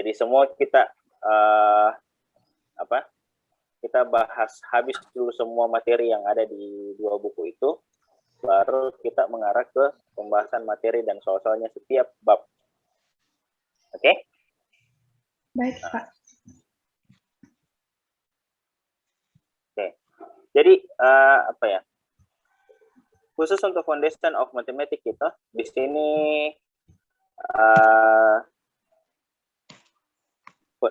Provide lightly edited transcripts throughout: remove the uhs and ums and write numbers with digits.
Jadi semua kita kita bahas habis dulu semua materi yang ada di 2 buku itu, baru kita mengarah ke pembahasan materi dan soal-soalnya setiap bab. Oke? Baik, Pak. Oke. Jadi khusus untuk Foundation of Mathematics kita di sini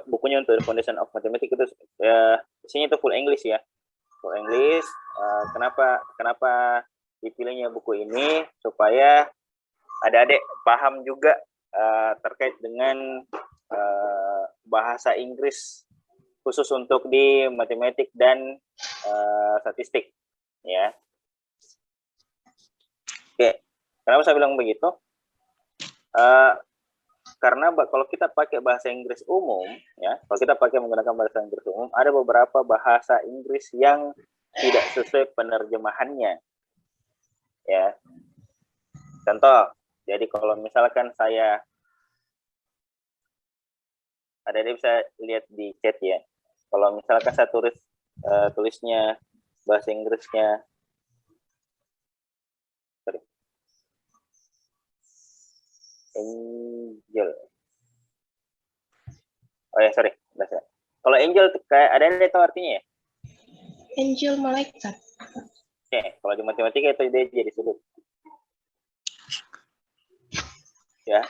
bukunya untuk Foundation of Mathematics itu di sini itu full English ya. Full English. Kenapa dipilihnya buku ini supaya adik-adik paham juga terkait dengan bahasa Inggris khusus untuk di matematik dan statistik ya. Oke, kenapa saya bilang begitu? Karena kalau kita pakai bahasa Inggris umum, ya, kalau kita pakai menggunakan bahasa Inggris umum, ada beberapa bahasa Inggris yang tidak sesuai penerjemahannya, ya. Contoh, jadi kalau misalkan ada bisa lihat di chat ya. Kalau misalkan saya tulisnya bahasa Inggrisnya, angel. Oh ya, sorry. Kalau angel kayak ada itu artinya ya? Angel malaikat. Oke, kalau di matematika itu dia jadi sudut. Ya.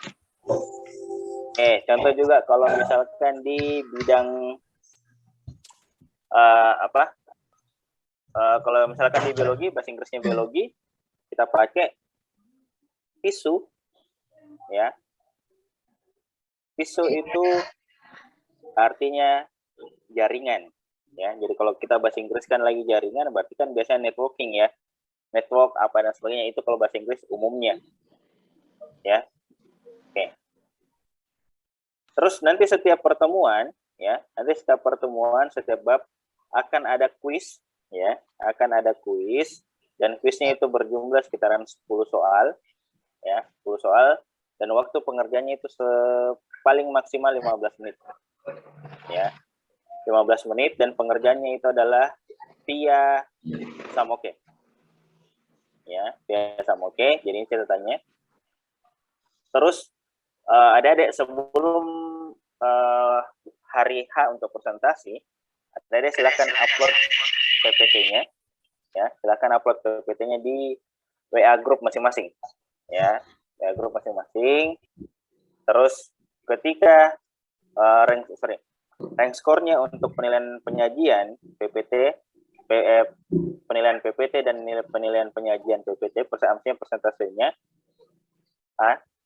Contoh juga kalau misalkan di bidang kalau misalkan di biologi, bahasa Inggrisnya biologi, kita pakai tisu. Ya, tisu itu artinya jaringan, ya. Jadi kalau kita bahasa Inggris kan lagi jaringan, berarti kan biasanya networking ya, network apa dan sebagainya, itu kalau bahasa Inggris umumnya, ya. Oke. Terus nanti setiap pertemuan, ya, setiap bab akan ada kuis, ya, dan kuisnya itu berjumlah sekitaran 10 soal, ya, 10 soal. Dan waktu pengerjaannya itu paling maksimal 15 menit. Ya. 15 menit dan pengerjaannya itu adalah via Samoke. Ya, via Samoke. Jadi ini catatannya. Terus adik-adik sebelum hari H untuk presentasi, adik-adik silakan upload PPT-nya. Ya, silakan upload PPT-nya di WA group masing-masing. Ya. Grup masing-masing. Terus ketika rank skornya untuk penilaian penyajian PPT, penilaian PPT dan penilaian penyajian PPT, persentasenya,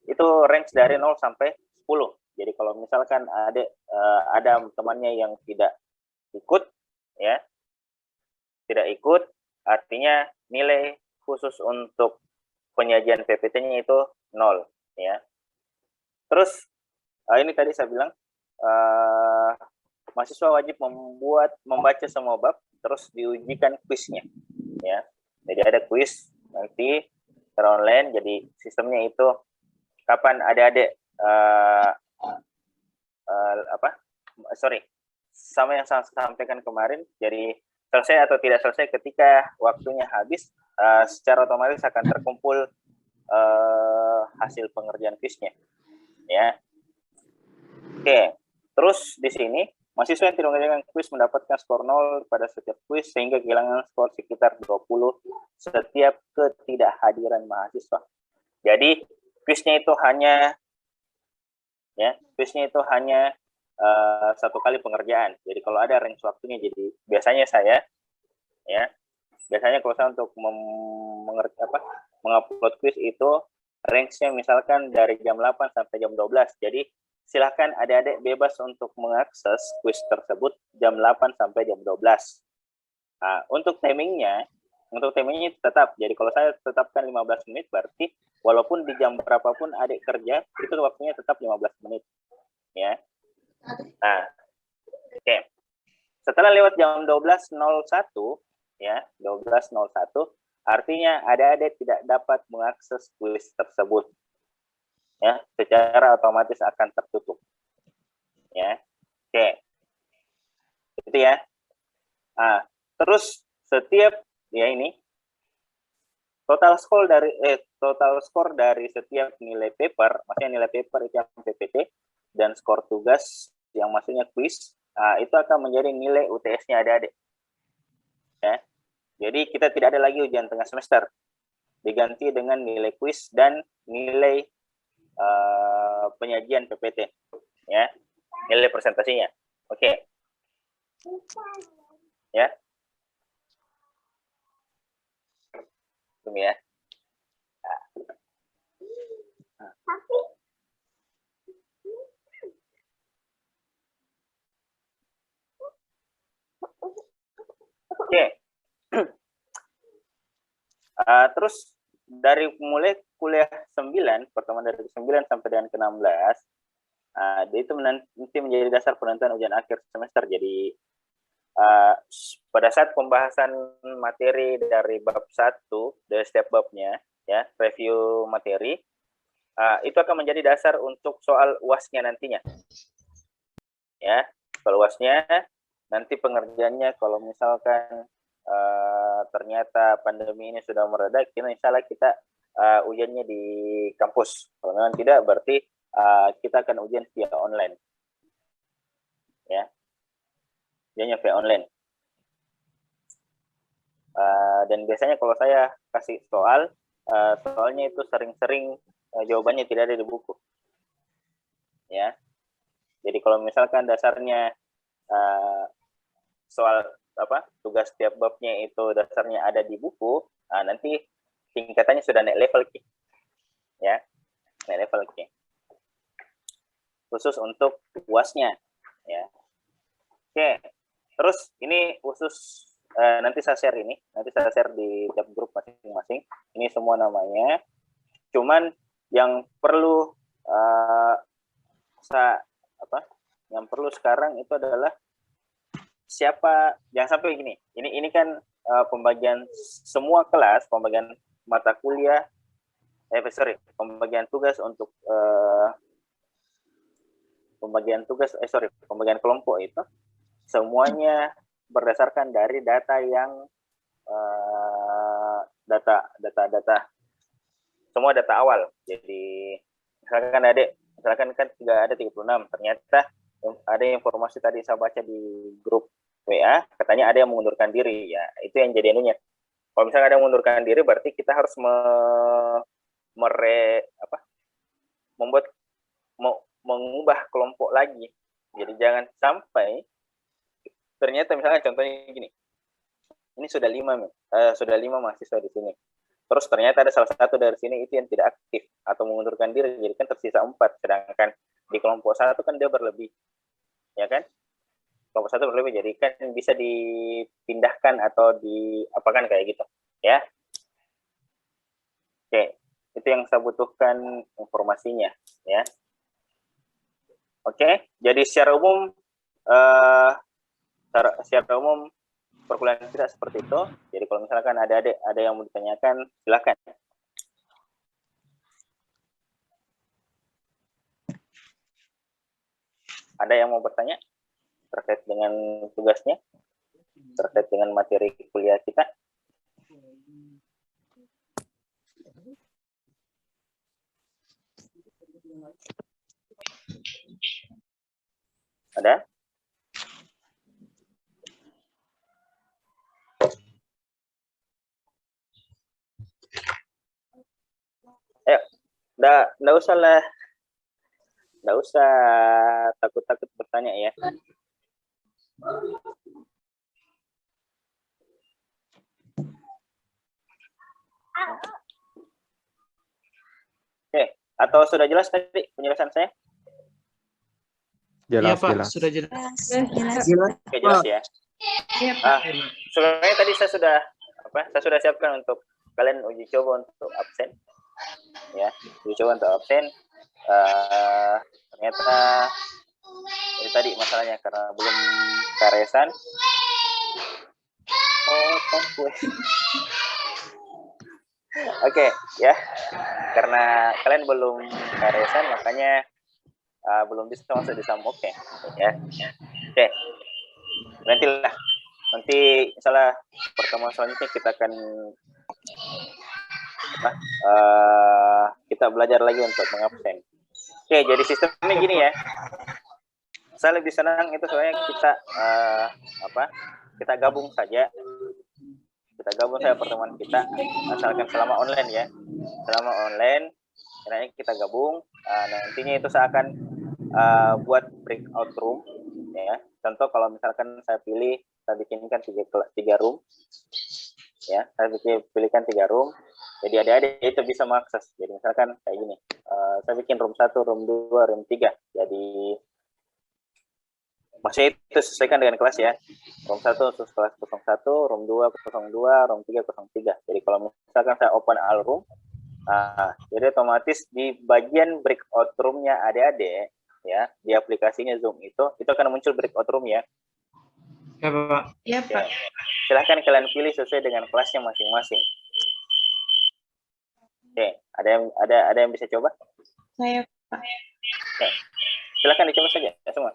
itu range dari 0 sampai 10. Jadi kalau misalkan ada temannya yang tidak ikut, ya, artinya nilai khusus untuk penyajian PPT-nya itu 0, ya. Terus ini tadi saya bilang mahasiswa wajib membaca semua bab, terus diujikan kuisnya, ya. Jadi ada kuis nanti secara online. Jadi sistemnya itu kapan adik-adik sama yang saya sampaikan kemarin. Jadi selesai atau tidak selesai ketika waktunya habis, secara otomatis akan terkumpul hasil pengerjaan kuisnya, ya. Oke, terus di sini mahasiswa yang tidak mengerjakan kuis mendapatkan skor 0 pada setiap kuis sehingga kehilangan skor sekitar 20 setiap ketidakhadiran mahasiswa. Jadi kuisnya itu hanya satu kali pengerjaan. Jadi kalau ada range waktunya, jadi biasanya kalau saya untuk mengupload kuis itu range-nya misalkan dari jam 8 sampai jam 12. Jadi silahkan adik-adik bebas untuk mengakses kuis tersebut jam 8 sampai jam 12. Nah, untuk timingnya tetap. Jadi kalau saya tetapkan 15 menit, berarti walaupun di jam berapapun adik kerja, itu waktunya tetap 15 menit. Ya. Nah, oke. Setelah lewat jam 12.01, ya, 12.01, artinya adik-adik tidak dapat mengakses kuis tersebut. Ya, secara otomatis akan tertutup. ya. Oke. Itu ya. Terus setiap ya ini total skor dari setiap nilai paper, maksudnya nilai paper itu yang PPT dan skor tugas yang maksudnya quiz, itu akan menjadi nilai UTS-nya adik-adik. Ya. Jadi kita tidak ada lagi ujian tengah semester, diganti dengan nilai quiz dan nilai penyajian PPT, ya, nilai presentasinya. Oke. Ya. Tunggu ya. Oke. Terus dari mulai kuliah 9, pertemuan dari 9 sampai dengan ke-16, itu nanti menjadi dasar penentuan ujian akhir semester. Jadi pada saat pembahasan materi dari bab 1, dari setiap babnya, ya, review materi, itu akan menjadi dasar untuk soal UAS-nya nantinya. Ya, kalau UAS-nya nanti pengerjaannya kalau misalkan ternyata pandemi ini sudah mereda, insya Allah kita ujiannya di kampus. Kalau memang tidak, berarti kita akan ujian via online. Ya, ujiannya via online. Dan biasanya kalau saya kasih soal, soalnya itu sering-sering jawabannya tidak ada di buku. Ya, jadi kalau misalkan dasarnya soal tugas setiap babnya itu dasarnya ada di buku, nanti tingkatannya sudah naik level, ya, naik level, khusus untuk UAS-nya, ya. Oke, terus ini khusus nanti saya share di tiap grup masing-masing. Ini semua namanya. Cuman yang perlu yang perlu sekarang itu adalah siapa, jangan sampai gini. Ini kan pembagian semua kelas, pembagian mata kuliah, pembagian tugas untuk pembagian kelompok itu semuanya berdasarkan dari data yang semua data awal. Jadi misalkan kan ada 36, ternyata ada informasi tadi saya baca di grup WA, katanya ada yang mengundurkan diri, ya itu yang jadi anunya. Kalau misalnya ada yang mengundurkan diri, berarti kita harus mengubah kelompok lagi. Jadi jangan sampai ternyata misalnya contohnya gini, ini sudah 5 mahasiswa di sini. Terus ternyata ada salah satu dari sini itu yang tidak aktif atau mengundurkan diri, jadi kan tersisa 4, sedangkan di kelompok 1 kan dia berlebih, ya kan? Kelompok 1 berlebih, jadi kan bisa dipindahkan atau diapakan kayak gitu, ya. Oke, itu yang saya butuhkan informasinya, ya. Oke, jadi secara umum perkuliahan kita seperti itu. Jadi kalau misalkan ada yang mau ditanyakan, silakan. Ada yang mau bertanya terkait dengan tugasnya, terkait dengan materi kuliah kita? Ada? Ayo, nggak usah lah. Nggak usah takut-takut bertanya ya. Oke, atau sudah jelas tadi penjelasan saya? Jelas, Iya, Pak, jelas. sudah jelas. Oke, jelas ya. Sebenarnya tadi saya sudah siapkan untuk kalian uji coba untuk absen. Ya, uji coba untuk absen. Ternyata ini tadi masalahnya karena belum karesan. Oke, ya. Karena kalian belum karesan, makanya belum bisa masuk di Zoom, oke. Ya. Oke. Nanti misalnya pertemuan selanjutnya kita akan kita belajar lagi untuk mengabsen. Oke, jadi sistemnya gini ya. Saya lebih senang itu soalnya kita kita gabung saja. Kita gabung saja pertemuan kita, asalkan selama online ya. Selama online, caranya kita gabung. Nantinya itu saya akan buat breakout room, ya. Contoh kalau misalkan saya bikinkan tiga room, ya. Saya pilihkan 3 room. Jadi adik-adik itu bisa mengakses. Jadi misalkan kayak gini, saya bikin room 1, room 2, room 3. Jadi maksudnya itu sesuaikan dengan kelas ya. Room 1 khusus kelas 01, room 2 02, room 3 03. Jadi kalau misalkan saya open all room, jadi otomatis di bagian breakout room-nya adik-adik ya, di aplikasinya Zoom itu akan muncul breakout room ya. Ya, Pak. Ya, Pak. Silahkan kalian pilih sesuai dengan kelasnya masing-masing. Oke, ada yang bisa coba? Saya, Pak. Oke. Silahkan dicoba saja ya semua.